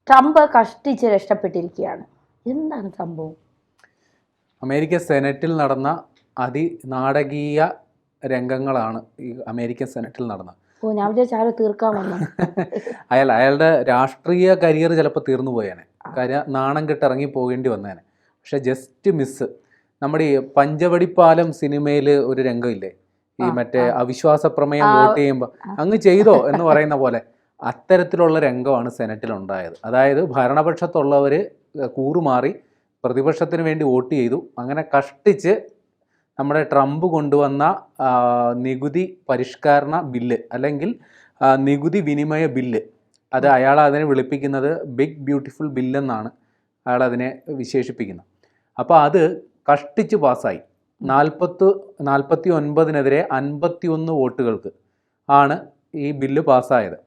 Trump കഷ്ടിച്ച് രക്ഷപ്പെട്ടിരിക്കുകയാണ്. എന്താണ് സംഭവം? അമേരിക്കൻ സെനറ്റിൽ നടന്ന അതിനാടകീയ രംഗങ്ങളാണ് ഈ അമേരിക്കൻ സെനറ്റിൽ നടന്നത്. ഞാൻ വിചാരിച്ച ആരോ തീർക്കാൻ വന്നു. അയാളുടെ രാഷ്ട്രീയ കരിയർ ചിലപ്പോൾ തീർന്നു പോയേനെ, കാര്യം നാണം കെട്ട് ഇറങ്ങി പോകേണ്ടി വന്നേനെ. പക്ഷെ ജസ്റ്റ് മിസ്. നമ്മുടെ ഈ പഞ്ചവടിപ്പാലം സിനിമയിൽ ഒരു രംഗമില്ലേ, ഈ മറ്റേ അവിശ്വാസ പ്രമേയം വോട്ട് ചെയ്യുമ്പോൾ അങ്ങ് ചെയ്തോ എന്ന് പറയുന്ന പോലെ അത്തരത്തിലുള്ള രംഗമാണ് സെനറ്റിൽ ഉണ്ടായത്. അതായത് ഭരണപക്ഷത്തുള്ളവർ കൂറുമാറി പ്രതിപക്ഷത്തിന് വേണ്ടി വോട്ട് ചെയ്തു. അങ്ങനെ കഷ്ടിച്ച് നമ്മുടെ ട്രംപ് കൊണ്ടുവന്ന നികുതി പരിഷ്കരണ ബില്ല് അല്ലെങ്കിൽ നികുതി വിനിമയ ബില്ല്, അത് അയാൾ അതിനെ വിളിപ്പിക്കുന്നത് ബിഗ് ബ്യൂട്ടിഫുൾ ബില്ലെന്നാണ് അയാൾ അതിനെ വിശേഷിപ്പിക്കുന്നത്. അപ്പോൾ അത് കഷ്ടിച്ച് പാസ്സായി. 49-നെതിരെ 51 വോട്ടുകൾക്ക് ആണ് ഈ ബില്ല് പാസ്സായത്.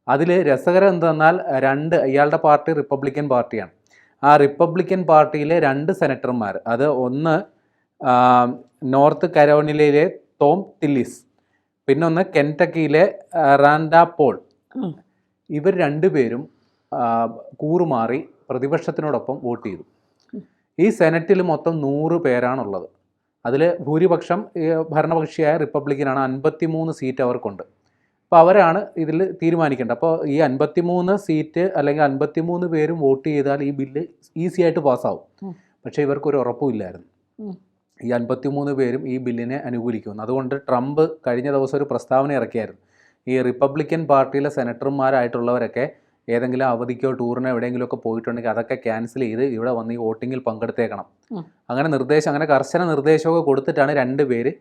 അതിൽ രസകരം എന്തെന്നാൽ ഇയാളുടെ പാർട്ടി റിപ്പബ്ലിക്കൻ പാർട്ടിയാണ്. ആ റിപ്പബ്ലിക്കൻ പാർട്ടിയിലെ 2 സെനറ്റർമാർ, അത് ഒന്ന് നോർത്ത് കരോലിനയിലെ ടോം ടില്ലിസ്, പിന്നൊന്ന് കെൻറ്റക്കിയിലെ റാൻഡ പോൾ, ഇവർ 2 പേരും കൂറുമാറി പ്രതിപക്ഷത്തിനോടൊപ്പം വോട്ട് ചെയ്തു. ഈ സെനറ്റിൽ മൊത്തം 100 പേരാണുള്ളത്. അതിൽ ഭൂരിപക്ഷം ഭരണപക്ഷിയായ റിപ്പബ്ലിക്കനാണ്. 53 സീറ്റ് അവർക്കുണ്ട്. അപ്പോൾ അവരാണ് ഇതിൽ തീരുമാനിക്കേണ്ടത്. അപ്പോൾ ഈ 53 സീറ്റ് അല്ലെങ്കിൽ 53 പേരും വോട്ട് ചെയ്താൽ ഈ ബില്ല് ഈസി ആയിട്ട് പാസ്സാവും. പക്ഷേ ഇവർക്കൊരു ഉറപ്പുമില്ലായിരുന്നു ഈ 53 പേരും ഈ ബില്ലിനെ അനുകൂലിക്കുമെന്ന്. അതുകൊണ്ട് ട്രംപ് കഴിഞ്ഞ ദിവസം ഒരു പ്രസ്താവന ഇറക്കിയായിരുന്നു. ഈ റിപ്പബ്ലിക്കൻ പാർട്ടിയിലെ സെനറ്റർമാരായിട്ടുള്ളവരൊക്കെ ഏതെങ്കിലും അവധിക്കോ ടൂറിനോ എവിടെയെങ്കിലുമൊക്കെ പോയിട്ടുണ്ടെങ്കിൽ അതൊക്കെ ക്യാൻസൽ ചെയ്ത് ഇവിടെ വന്ന് ഈ വോട്ടിങ്ങിൽ പങ്കെടുത്തേക്കണം. അങ്ങനെ കർശന നിർദ്ദേശമൊക്കെ കൊടുത്തിട്ടാണ് 2 പേര്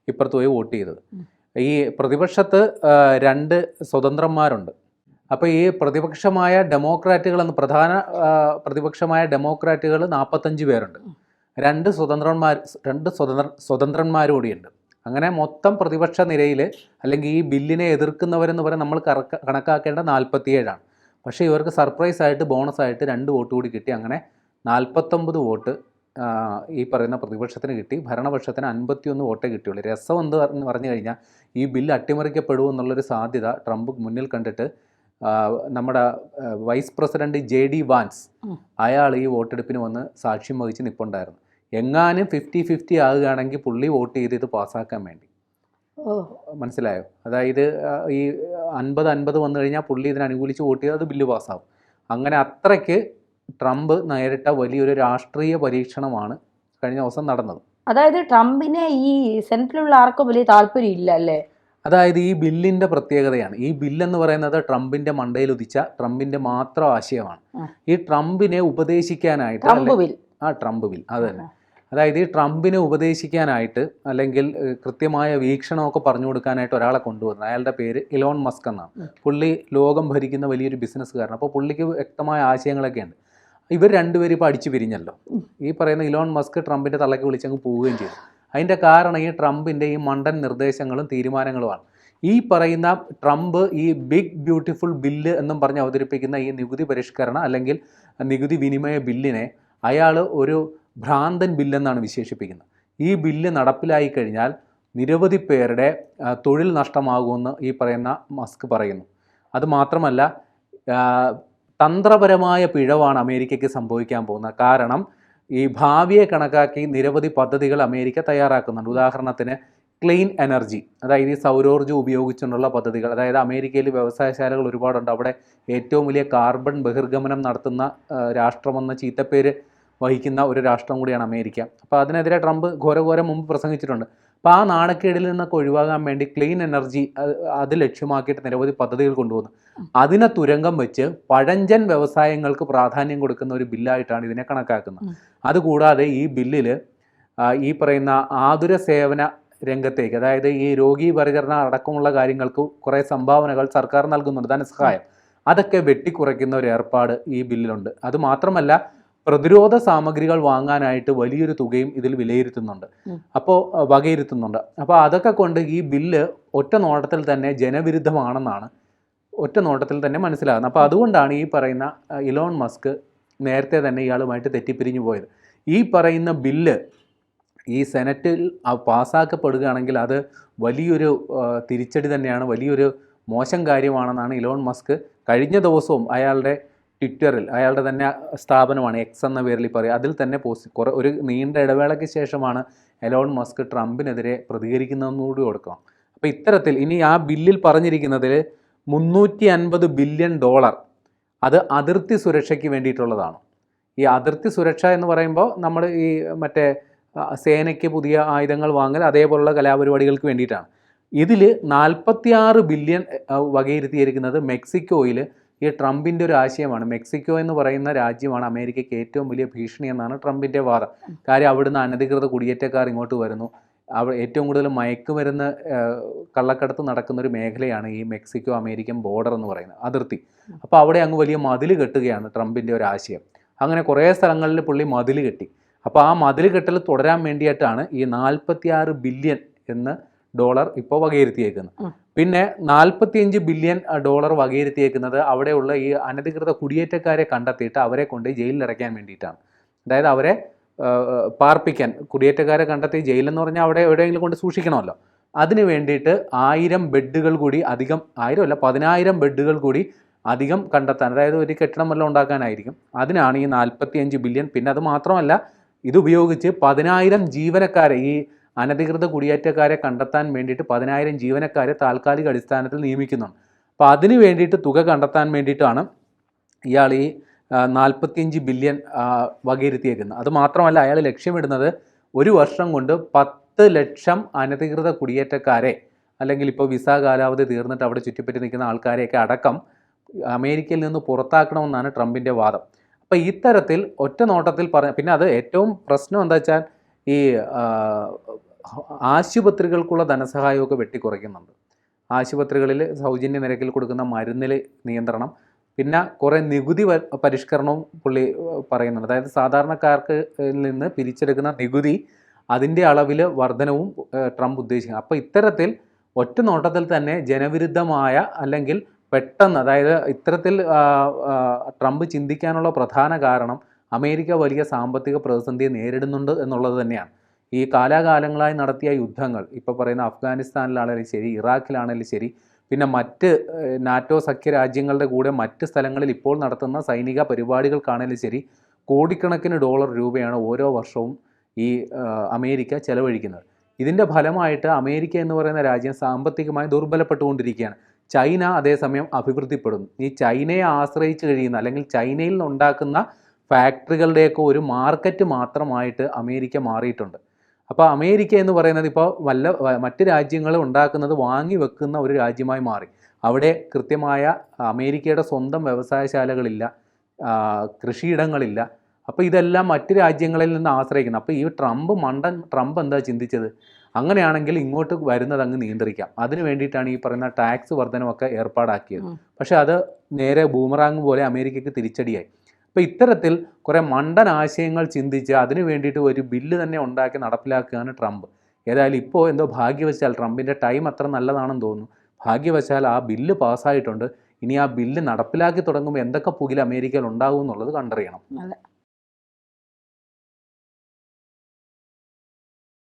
ഇപ്പുറത്ത് പോയി വോട്ട് ചെയ്തത്. ഈ പ്രതിപക്ഷത്ത് 2 സ്വതന്ത്രന്മാരുണ്ട്. അപ്പോൾ ഈ പ്രതിപക്ഷമായ ഡെമോക്രാറ്റുകളെന്ന് പ്രധാന പ്രതിപക്ഷമായ ഡെമോക്രാറ്റുകൾ 45 പേരുണ്ട്. 2 സ്വതന്ത്രന്മാരും കൂടിയുണ്ട്. അങ്ങനെ മൊത്തം പ്രതിപക്ഷ നിരയിൽ അല്ലെങ്കിൽ ഈ ബില്ലിനെ എതിർക്കുന്നവരെന്ന് പറയാൻ നമ്മൾ കണക്കാക്കേണ്ട 47ആണ്. പക്ഷേ ഇവർക്ക് സർപ്രൈസായിട്ട് ബോണസായിട്ട് 2 വോട്ട് കൂടി കിട്ടി. അങ്ങനെ 49 വോട്ട് ഈ പറയുന്ന പ്രതിപക്ഷത്തിന് കിട്ടി. ഭരണപക്ഷത്തിന് 51 വോട്ടേ കിട്ടിയുള്ളൂ. രസം എന്ത് പറഞ്ഞു കഴിഞ്ഞാൽ ഈ ബില്ല് അട്ടിമറിക്കപ്പെടുമെന്നുള്ളൊരു സാധ്യത ട്രംപ് മുന്നിൽ കണ്ടിട്ട് നമ്മുടെ വൈസ് പ്രസിഡന്റ് JD വാൻസ് അയാൾ ഈ വോട്ടെടുപ്പിന് വന്ന് സാക്ഷ്യം വഹിച്ച് നിൽപ്പുണ്ടായിരുന്നു. എങ്ങാനും 50-50 ആകുകയാണെങ്കിൽ പുള്ളി വോട്ട് ചെയ്ത് ഇത് പാസ്സാക്കാൻ വേണ്ടി. മനസ്സിലായോ? അതായത് ഈ 50-50 വന്നു കഴിഞ്ഞാൽ പുള്ളി ഇതിനെ അനുകൂലിച്ച് വോട്ട് ചെയ്ത് അത് ബില്ല് പാസ്സാവും. അങ്ങനെ അത്രയ്ക്ക് ട്രംപ് നേരിട്ട വലിയൊരു രാഷ്ട്രീയ പരീക്ഷണമാണ് കഴിഞ്ഞ ദിവസം നടന്നത്. അതായത് ട്രംപിനെ ഈ സെനറ്റിലുള്ള ആർക്കും വലിയ താല്പര്യം ഇല്ല അല്ലേ? അതായത് ഈ ബില്ലിൻ്റെ പ്രത്യേകതയാണ്, ഈ ബില്ലെന്ന് പറയുന്നത് ട്രംപിൻ്റെ മണ്ടയിൽ ഉദിച്ച ട്രംപിൻ്റെ മാത്രം ആശയമാണ്. ഈ ട്രംപിനെ ഉപദേശിക്കാനായിട്ട് ട്രംപ് ബിൽ അത് തന്നെ. അതായത് ഈ ട്രംപിനെ ഉപദേശിക്കാനായിട്ട് അല്ലെങ്കിൽ കൃത്യമായ വീക്ഷണമൊക്കെ പറഞ്ഞു കൊടുക്കാനായിട്ട് ഒരാളെ കൊണ്ടുവന്നത്. അയാളുടെ പേര് ഇലോൺ മസ്ക് എന്നാണ്. പുള്ളി ലോകം ഭരിക്കുന്ന വലിയൊരു ബിസിനസ്സുകാരൻ. അപ്പോൾ പുള്ളിക്ക് വ്യക്തമായ ആശയങ്ങളൊക്കെ ഉണ്ട്. ഇവർ 2 പേരും ഇപ്പോൾ അടിച്ചു പിരിഞ്ഞല്ലോ. ഈ പറയുന്ന ഇലോൺ മസ്ക് ട്രംപിൻ്റെ തലയ്ക്ക് വിളിച്ചങ്ങ് പോവുകയും ചെയ്തു. അതിൻ്റെ കാരണം ഈ ട്രംപിൻ്റെ ഈ മണ്ടൻ നിർദ്ദേശങ്ങളും തീരുമാനങ്ങളുമാണ്. ഈ പറയുന്ന ട്രംപ് ഈ ബിഗ് ബ്യൂട്ടിഫുൾ ബില്ല് എന്നും പറഞ്ഞ് അവതരിപ്പിക്കുന്ന ഈ നികുതി പരിഷ്കരണ അല്ലെങ്കിൽ നികുതി വിനിമയ ബില്ലിനെ അയാൾ ഒരു ഭ്രാന്തൻ ബില്ലെന്നാണ് വിശേഷിപ്പിക്കുന്നത്. ഈ ബില്ല് നടപ്പിലായി കഴിഞ്ഞാൽ നിരവധി പേരുടെ തൊഴിൽ നഷ്ടമാകുമെന്ന് ഈ പറയുന്ന മസ്ക് പറയുന്നു. അതുമാത്രമല്ല, തന്ത്രപരമായ പിഴവാണ് അമേരിക്കയ്ക്ക് സംഭവിക്കാൻ പോകുന്നത്. കാരണം ഈ ഭാവിയെ കണക്കാക്കി നിരവധി പദ്ധതികൾ അമേരിക്ക തയ്യാറാക്കുന്നുണ്ട്. ഉദാഹരണത്തിന് ക്ലീൻ എനർജി, അതായത് ഈ സൗരോർജ്ജം ഉപയോഗിച്ചുള്ള പദ്ധതികൾ. അതായത് അമേരിക്കയിൽ വ്യവസായശാലകൾ ഒരുപാടുണ്ട്. അവിടെ ഏറ്റവും വലിയ കാർബൺ ബഹിർഗമനം നടത്തുന്ന രാഷ്ട്രമെന്ന ചീത്തപ്പേര് വഹിക്കുന്ന ഒരു രാഷ്ട്രം കൂടിയാണ് അമേരിക്ക. അപ്പോൾ അതിനെതിരെ ട്രംപ് ഘോരഘോരം മുമ്പ് പ്രസംഗിച്ചിട്ടുണ്ട്. അപ്പോൾ ആ നാണക്കേടിൽ നിന്നൊക്കെ ഒഴിവാകാൻ വേണ്ടി ക്ലീൻ എനർജി അത് ലക്ഷ്യമാക്കിയിട്ട് നിരവധി പദ്ധതികൾ കൊണ്ടുവന്നു. അതിനെ തുരങ്കം വെച്ച് പഴഞ്ചൻ വ്യവസായങ്ങൾക്ക് പ്രാധാന്യം കൊടുക്കുന്ന ഒരു ബില്ലായിട്ടാണ് ഇതിനെ കണക്കാക്കുന്നത്. അതുകൂടാതെ ഈ ബില്ലിൽ ഈ പറയുന്ന ആതുര സേവന രംഗത്തേക്ക്, അതായത് ഈ രോഗീ പരിചരണ അടക്കമുള്ള കാര്യങ്ങൾക്ക് കുറേ സംഭാവനകൾ സർക്കാർ നൽകുന്നുണ്ട്, ധനസഹായം. അതൊക്കെ വെട്ടിക്കുറയ്ക്കുന്ന ഒരു ഏർപ്പാട് ഈ ബില്ലിലുണ്ട്. അതുമാത്രമല്ല, പ്രതിരോധ സാമഗ്രികൾ വാങ്ങാനായിട്ട് വലിയൊരു തുകയും ഇതിൽ വകയിരുത്തുന്നുണ്ട്. അപ്പോൾ അതൊക്കെ കൊണ്ട് ഈ ബില്ല് ഒറ്റ നോട്ടത്തിൽ തന്നെ ജനവിരുദ്ധമാണെന്നാണ് ഒറ്റ നോട്ടത്തിൽ തന്നെ മനസ്സിലാകുന്നത്. അപ്പോൾ അതുകൊണ്ടാണ് ഈ പറയുന്ന ഇലോൺ മസ്ക് നേരത്തെ തന്നെ ഇയാളുമായിട്ട് തെറ്റിപ്പിരിഞ്ഞു പോയത്. ഈ പറയുന്ന ബില്ല് ഈ സെനറ്റിൽ പാസ്സാക്കപ്പെടുകയാണെങ്കിൽ അത് വലിയൊരു തിരിച്ചടി തന്നെയാണ്, വലിയൊരു മോശം കാര്യമാണെന്നാണ് ഇലോൺ മസ്ക് കഴിഞ്ഞ ദിവസവും അയാളുടെ ട്വിറ്ററിൽ, അയാളുടെ തന്നെ സ്ഥാപനമാണ് എക്സ് എന്ന പേരിൽ പറയും, അതിൽ തന്നെ പോസ്റ്റ് ഒരു നീണ്ട ഇടവേളയ്ക്ക് ശേഷമാണ് എലോൺ മസ്ക് ട്രംപിനെതിരെ പ്രതികരിക്കുന്നതെന്നുകൂടി കൊടുക്കണം. അപ്പോൾ ഇത്തരത്തിൽ ഇനി ആ ബില്ലിൽ പറഞ്ഞിരിക്കുന്നതിൽ $350 ബില്യൺ അത് അതിർത്തി സുരക്ഷയ്ക്ക് വേണ്ടിയിട്ടുള്ളതാണ്. ഈ അതിർത്തി സുരക്ഷ എന്ന് പറയുമ്പോൾ നമ്മൾ ഈ മറ്റേ സേനയ്ക്ക് പുതിയ ആയുധങ്ങൾ വാങ്ങൽ അതേപോലുള്ള കലാപരിപാടികൾക്ക് വേണ്ടിയിട്ടാണ്. ഇതിൽ 46 ബില്യൺ വകയിരുത്തിയിരിക്കുന്നത് മെക്സിക്കോയിൽ ഈ ട്രംപിൻ്റെ ഒരു ആശയമാണ്. മെക്സിക്കോ എന്ന് പറയുന്ന രാജ്യമാണ് അമേരിക്കയ്ക്ക് ഏറ്റവും വലിയ ഭീഷണി എന്നാണ് ട്രംപിൻ്റെ വാദം. കാര്യം അവിടുന്ന് അനധികൃത കുടിയേറ്റക്കാർ ഇങ്ങോട്ട് വരുന്നു, ഏറ്റവും കൂടുതൽ മയക്കുമരുന്ന് കള്ളക്കടത്ത് നടക്കുന്നൊരു മേഖലയാണ് ഈ മെക്സിക്കോ അമേരിക്കൻ ബോർഡർ എന്ന് പറയുന്നത്, അതിർത്തി. അപ്പോൾ അവിടെ അങ്ങ് വലിയ മതിൽ കെട്ടുകയാണ് ട്രംപിൻ്റെ ഒരു ആശയം. അങ്ങനെ കുറേ സ്ഥലങ്ങളിൽ പുള്ളി മതിൽ കെട്ടി. അപ്പോൾ ആ മതിൽ കെട്ടൽ തുടരാൻ വേണ്ടിയിട്ടാണ് ഈ 46 ബില്യൺ എന്ന് ഡോളർ ഇപ്പോൾ വകയിരുത്തിയേക്കുന്നത്. പിന്നെ 45 ബില്യൺ ഡോളർ വകയിരുത്തിയേക്കുന്നത് അവിടെയുള്ള ഈ അനധികൃത കുടിയേറ്റക്കാരെ കണ്ടെത്തിയിട്ട് അവരെ കൊണ്ട് ജയിലിലടയ്ക്കാൻ വേണ്ടിയിട്ടാണ്. അതായത് അവരെ പാർപ്പിക്കാൻ, കുടിയേറ്റക്കാരെ കണ്ടെത്തി ജയിലെന്ന് പറഞ്ഞാൽ അവിടെ എവിടെയെങ്കിലും കൊണ്ട് സൂക്ഷിക്കണമല്ലോ, അതിന് വേണ്ടിയിട്ട് 1000 ബെഡുകൾ കൂടി അധികം, 1000 അല്ല 10,000 ബെഡുകൾ കൂടി അധികം കണ്ടെത്താൻ, അതായത് ഒരു കെട്ടിടം വല്ലതും ഉണ്ടാക്കാനായിരിക്കും. അതിനാണ് ഈ 45 ബില്യൺ. പിന്നെ അത് മാത്രമല്ല, ഇതുപയോഗിച്ച് 10,000 ജീവനക്കാരെ, ഈ അനധികൃത കുടിയേറ്റക്കാരെ കണ്ടെത്താൻ വേണ്ടിയിട്ട് 10,000 ജീവനക്കാരെ താൽക്കാലിക അടിസ്ഥാനത്തിൽ നിയമിക്കുന്നുണ്ട്. അപ്പോൾ അതിന് വേണ്ടിയിട്ട് തുക കണ്ടെത്താൻ വേണ്ടിയിട്ടാണ് ഇയാൾ ഈ 45 ബില്യൺ വകയിരുത്തിയേക്കുന്നത്. അത് മാത്രമല്ല, അയാൾ ലക്ഷ്യമിടുന്നത് ഒരു വർഷം കൊണ്ട് 10 ലക്ഷം അനധികൃത കുടിയേറ്റക്കാരെ, അല്ലെങ്കിൽ ഇപ്പോൾ വിസ കാലാവധി തീർന്നിട്ട് അവിടെ ചുറ്റിപ്പറ്റി നിൽക്കുന്ന ആൾക്കാരെയൊക്കെ അടക്കം അമേരിക്കയിൽ നിന്ന് പുറത്താക്കണമെന്നാണ് ട്രംപിൻ്റെ വാദം. അപ്പോൾ ഇത്തരത്തിൽ ഒറ്റ നോട്ടത്തിൽ പിന്നെ അത് ഏറ്റവും പ്രശ്നം എന്താ വെച്ചാൽ ഈ ആശുപത്രികൾക്കുള്ള ധനസഹായമൊക്കെ വെട്ടിക്കുറയ്ക്കുന്നുണ്ട്. ആശുപത്രികളിൽ സൗജന്യ നിരക്കിൽ കൊടുക്കുന്ന മരുന്നിൽ നിയന്ത്രണം, പിന്നെ കുറേ നികുതി പരിഷ്കരണവും പുള്ളി പറയുന്നുണ്ട്. അതായത് സാധാരണക്കാർക്ക് നിന്ന് പിരിച്ചെടുക്കുന്ന നികുതി, അതിൻ്റെ അളവിൽ വർധനവും ട്രംപ് ഉദ്ദേശിക്കുന്നു. അപ്പോൾ ഇത്തരത്തിൽ ഒറ്റ നോട്ടത്തിൽ തന്നെ ജനവിരുദ്ധമായ, അല്ലെങ്കിൽ പെട്ടെന്ന്, അതായത് ഇത്തരത്തിൽ ട്രംപ് ചിന്തിക്കാനുള്ള പ്രധാന കാരണം അമേരിക്ക വലിയ സാമ്പത്തിക പ്രതിസന്ധിയെ നേരിടുന്നുണ്ട് എന്നുള്ളത് തന്നെയാണ്. ഈ കാലാകാലങ്ങളായി നടത്തിയ യുദ്ധങ്ങൾ, ഇപ്പോൾ പറയുന്ന അഫ്ഗാനിസ്ഥാനിലാണെങ്കിലും ശരി, ഇറാഖിലാണെങ്കിലും ശരി, പിന്നെ മറ്റ് നാറ്റോ സഖ്യ രാജ്യങ്ങളുടെ കൂടെ മറ്റ് സ്ഥലങ്ങളിൽ ഇപ്പോൾ നടത്തുന്ന സൈനിക പരിപാടികൾക്കാണെങ്കിലും ശരി, കോടിക്കണക്കിന് ഡോളർ രൂപയാണ് ഓരോ വർഷവും ഈ അമേരിക്ക ചെലവഴിക്കുന്നത്. ഇതിൻ്റെ ഫലമായിട്ട് അമേരിക്ക എന്ന് പറയുന്ന രാജ്യം സാമ്പത്തികമായി ദുർബലപ്പെട്ടുകൊണ്ടിരിക്കുകയാണ്. ചൈന അതേസമയം അഭിവൃദ്ധിപ്പെടുന്നു. ഈ ചൈനയെ ആശ്രയിച്ച് കഴിയുന്ന, അല്ലെങ്കിൽ ചൈനയിൽ നിന്നുണ്ടാക്കുന്ന ഫാക്ടറികളുടെയൊക്കെ ഒരു മാർക്കറ്റ് മാത്രമായിട്ട് അമേരിക്ക മാറിയിട്ടുണ്ട്. അപ്പോൾ അമേരിക്ക എന്ന് പറയുന്നത് ഇപ്പോൾ മറ്റ് രാജ്യങ്ങൾ ഉണ്ടാക്കുന്നത് വാങ്ങി വെക്കുന്ന ഒരു രാജ്യമായി മാറി. അവിടെ കൃത്യമായ അമേരിക്കയുടെ സ്വന്തം വ്യവസായശാലകളില്ല, കൃഷിയിടങ്ങളില്ല. അപ്പോൾ ഇതെല്ലാം മറ്റ് രാജ്യങ്ങളിൽ നിന്ന് ആശ്രയിക്കുന്നു. അപ്പോൾ ഈ ട്രംപ് എന്താ ചിന്തിച്ചത്? അങ്ങനെയാണെങ്കിൽ ഇങ്ങോട്ട് വരുന്നത് അങ്ങ് നിയന്ത്രിക്കാം, അതിന് വേണ്ടിയിട്ടാണ് ഈ പറയുന്ന ടാക്സ് വർധനമൊക്കെ ഏർപ്പാടാക്കിയത്. പക്ഷേ അത് നേരെ ബൂമറാങ് പോലെ അമേരിക്കയ്ക്ക് തിരിച്ചടിയായി. അപ്പോൾ ഇത്തരത്തിൽ കുറേ മണ്ടൻ ആശയങ്ങൾ ചിന്തിച്ച് അതിന് വേണ്ടിയിട്ട് ഒരു ബില്ല് തന്നെ ഉണ്ടാക്കി നടപ്പിലാക്കുകയാണ് ട്രംപ്. ഏതായാലും ഇപ്പോൾ എന്തോ ഭാഗ്യവശാൽ ട്രംപിൻ്റെ ടൈം അത്ര നല്ലതാണെന്ന് തോന്നുന്നു. ഭാഗ്യവശാൽ ആ ബില്ല് പാസ്സായിട്ടുണ്ട്. ഇനി ആ ബില്ല് നടപ്പിലാക്കി തുടങ്ങുമ്പോൾ എന്തൊക്കെ പുകിൽ അമേരിക്കയിൽ ഉണ്ടാകും എന്നുള്ളത് കണ്ടറിയണം.